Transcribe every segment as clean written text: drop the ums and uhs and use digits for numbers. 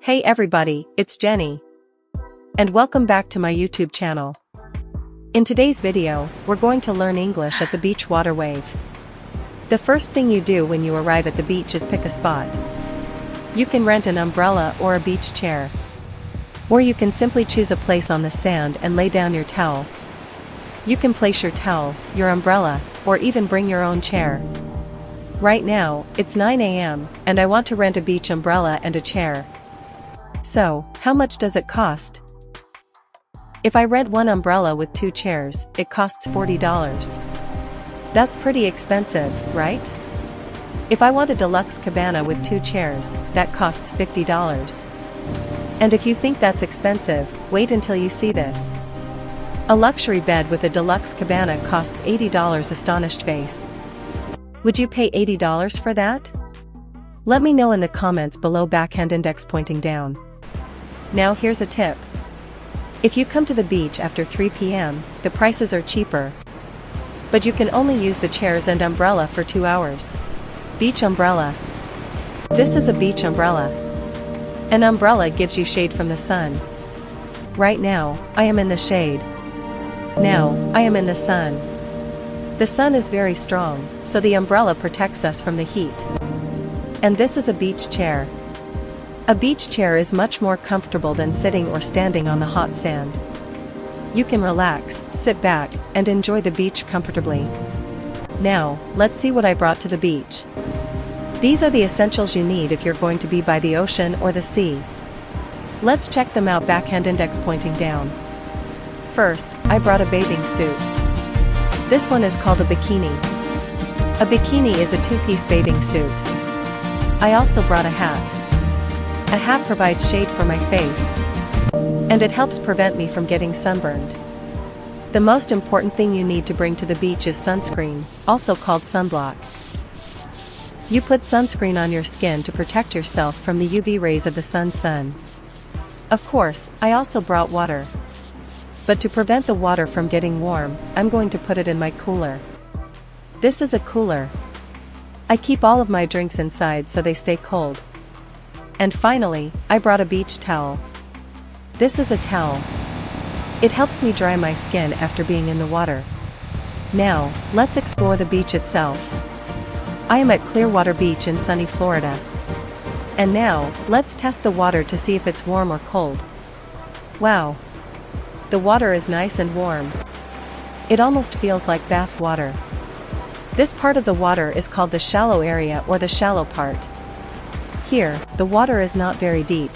Hey everybody, it's Jenny. And welcome back to my YouTube channel. In today's video, we're going to learn English at the beach water wave. The first thing you do when you arrive at the beach is pick a spot. You can rent an umbrella or a beach chair. Or you can simply choose a place on the sand and lay down your towel. You can place your towel, your umbrella, or even bring your own chair. Right now, it's 9 a.m., and I want to rent a beach umbrella and a chair. So, how much does it cost? If I rent one umbrella with 2 chairs, it costs $40. That's pretty expensive, right? If I want a deluxe cabana with 2 chairs, that costs $50. And if you think that's expensive, wait until you see this. A luxury bed with a deluxe cabana costs $80. Astonished face. Would you pay $80 for that? Let me know in the comments below. Backhand index pointing down. Now here's a tip. If you come to the beach after 3 p.m., the prices are cheaper. But you can only use the chairs and umbrella for 2 hours. Beach umbrella. This is a beach umbrella. An umbrella gives you shade from the sun. Right now, I am in the shade. Now, I am in the sun. The sun is very strong, so the umbrella protects us from the heat. And this is a beach chair. A beach chair is much more comfortable than sitting or standing on the hot sand. You can relax, sit back, and enjoy the beach comfortably. Now, let's see what I brought to the beach. These are the essentials you need if you're going to be by the ocean or the sea. Let's check them out. Backhand index pointing down. First, I brought a bathing suit. This one is called a bikini. A bikini is a 2-piece bathing suit. I also brought a hat. A hat provides shade for my face, and it helps prevent me from getting sunburned. The most important thing you need to bring to the beach is sunscreen, also called sunblock. You put sunscreen on your skin to protect yourself from the UV rays of the sun. Of course, I also brought water. But to prevent the water from getting warm, I'm going to put it in my cooler. This is a cooler. I keep all of my drinks inside so they stay cold. And finally, I brought a beach towel. This is a towel. It helps me dry my skin after being in the water. Now, let's explore the beach itself. I am at Clearwater Beach in sunny Florida. And now, let's test the water to see if it's warm or cold. Wow! The water is nice and warm. It almost feels like bath water. This part of the water is called the shallow area or the shallow part. Here, the water is not very deep.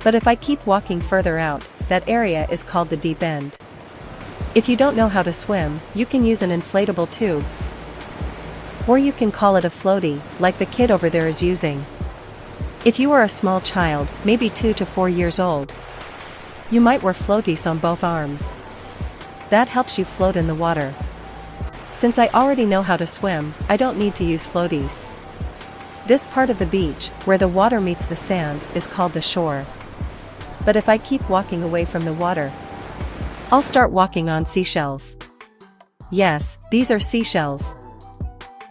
But if I keep walking further out, that area is called the deep end. If you don't know how to swim, you can use an inflatable tube. Or you can call it a floaty, like the kid over there is using. If you are a small child, maybe 2 to 4 years old, you might wear floaties on both arms. That helps you float in the water. Since I already know how to swim, I don't need to use floaties. This part of the beach, where the water meets the sand, is called the shore. But if I keep walking away from the water, I'll start walking on seashells. Yes, these are seashells.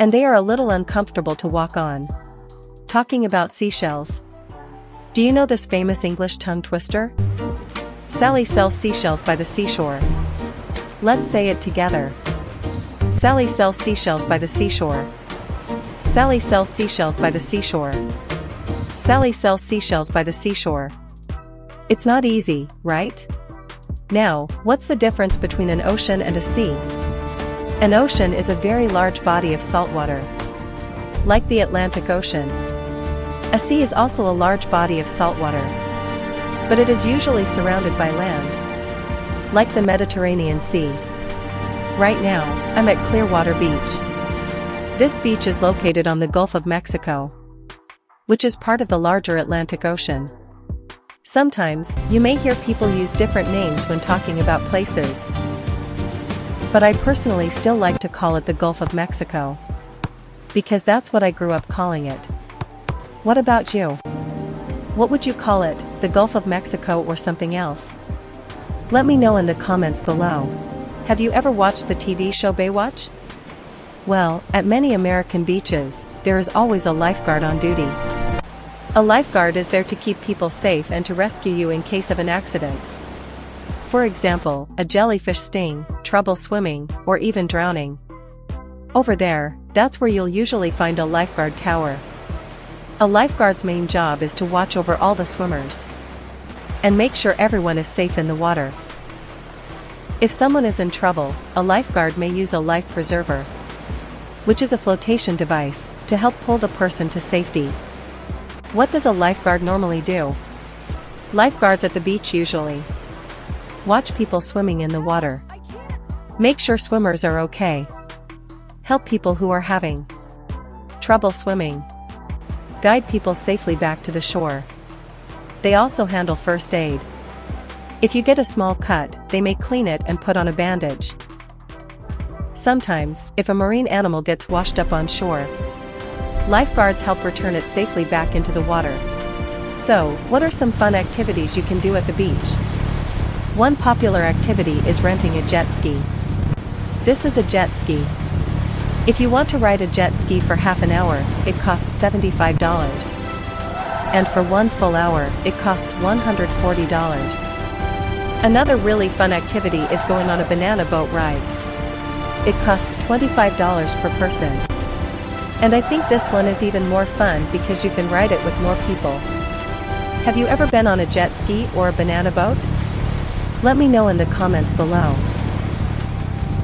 And they are a little uncomfortable to walk on. Talking about seashells. Do you know this famous English tongue twister? Sally sells seashells by the seashore. Let's say it together. Sally sells seashells by the seashore. Sally sells seashells by the seashore. Sally sells seashells by the seashore. It's not easy, right? Now, what's the difference between an ocean and a sea? An ocean is a very large body of salt water, like the Atlantic Ocean. A sea is also a large body of salt water, but it is usually surrounded by land, like the Mediterranean Sea. Right now, I'm at Clearwater Beach. This beach is located on the Gulf of Mexico, which is part of the larger Atlantic Ocean. Sometimes, you may hear people use different names when talking about places. But I personally still like to call it the Gulf of Mexico, because that's what I grew up calling it. What about you? What would you call it, the Gulf of Mexico or something else? Let me know in the comments below. Have you ever watched the TV show Baywatch? Well, at many American beaches, there is always a lifeguard on duty. A lifeguard is there to keep people safe and to rescue you in case of an accident. For example, a jellyfish sting, trouble swimming, or even drowning. Over there, that's where you'll usually find a lifeguard tower. A lifeguard's main job is to watch over all the swimmers and make sure everyone is safe in the water. If someone is in trouble, a lifeguard may use a life preserver, which is a flotation device, to help pull the person to safety. What does a lifeguard normally do? Lifeguards at the beach usually watch people swimming in the water, make sure swimmers are okay, help people who are having trouble swimming, guide people safely back to the shore. They also handle first aid. If you get a small cut, they may clean it and put on a bandage. Sometimes, if a marine animal gets washed up on shore, lifeguards help return it safely back into the water. So, what are some fun activities you can do at the beach? One popular activity is renting a jet ski. This is a jet ski. If you want to ride a jet ski for half an hour, it costs $75. And for 1 full hour, it costs $140. Another really fun activity is going on a banana boat ride. It costs $25 per person. And I think this one is even more fun because you can ride it with more people. Have you ever been on a jet ski or a banana boat? Let me know in the comments below.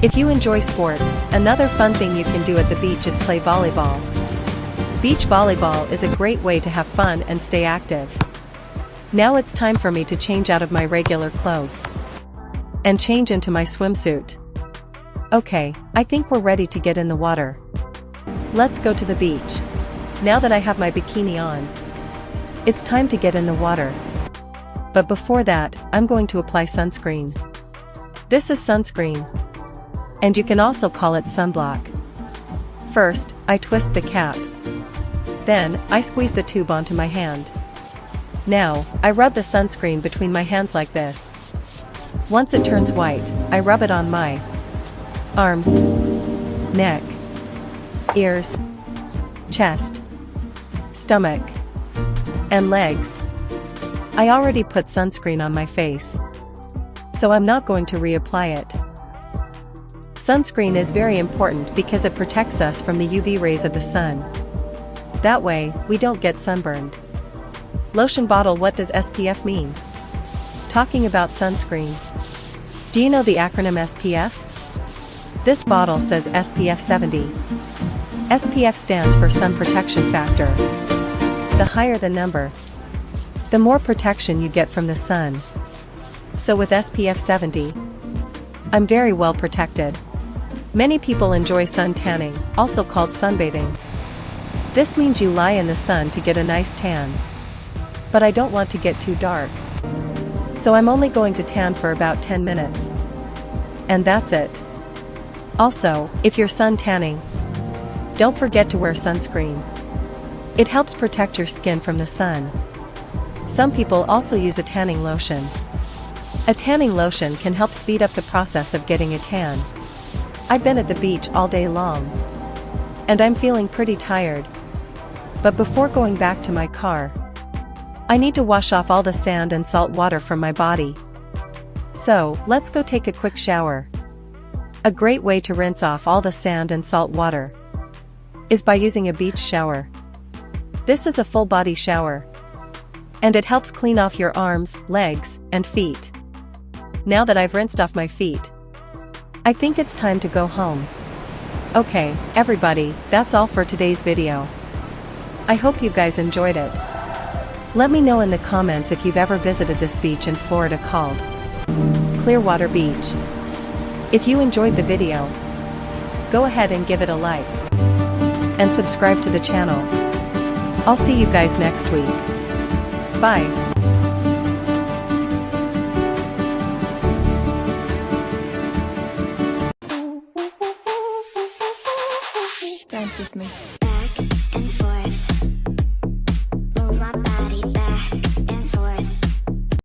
If you enjoy sports, another fun thing you can do at the beach is play volleyball. Beach volleyball is a great way to have fun and stay active. Now it's time for me to change out of my regular clothes and change into my swimsuit. Okay, I think we're ready to get in the water. Let's go to the beach. Now that I have my bikini on, it's time to get in the water. But before that, I'm going to apply sunscreen. This is sunscreen, and you can also call it sunblock. First, I twist the cap. Then, I squeeze the tube onto my hand. Now, I rub the sunscreen between my hands like this. Once it turns white, I rub it on my arms, neck, ears, chest, stomach, and legs. I already put sunscreen on my face, so I'm not going to reapply it. Sunscreen is very important because it protects us from the UV rays of the sun. That way, we don't get sunburned. Lotion bottle. What does SPF mean? Talking about sunscreen. Do you know the acronym SPF? This bottle says SPF 70. SPF stands for sun protection factor. The higher the number, the more protection you get from the sun. So with SPF 70, I'm very well protected. Many people enjoy sun tanning, also called sunbathing. This means you lie in the sun to get a nice tan. But I don't want to get too dark, so I'm only going to tan for about 10 minutes. And that's it. Also, if you're sun tanning, don't forget to wear sunscreen. It helps protect your skin from the sun. Some people also use a tanning lotion. A tanning lotion can help speed up the process of getting a tan. I've been at the beach all day long, and I'm feeling pretty tired. But before going back to my car, I need to wash off all the sand and salt water from my body. So, let's go take a quick shower. A great way to rinse off all the sand and salt water is by using a beach shower. This is a full body shower, and it helps clean off your arms, legs, and feet. Now that I've rinsed off my feet, I think it's time to go home. Okay, everybody, that's all for today's video. I hope you guys enjoyed it. Let me know in the comments if you've ever visited this beach in Florida called Clearwater Beach. If you enjoyed the video, go ahead and give it a like and subscribe to the channel. I'll see you guys next week. Bye. Dance with me.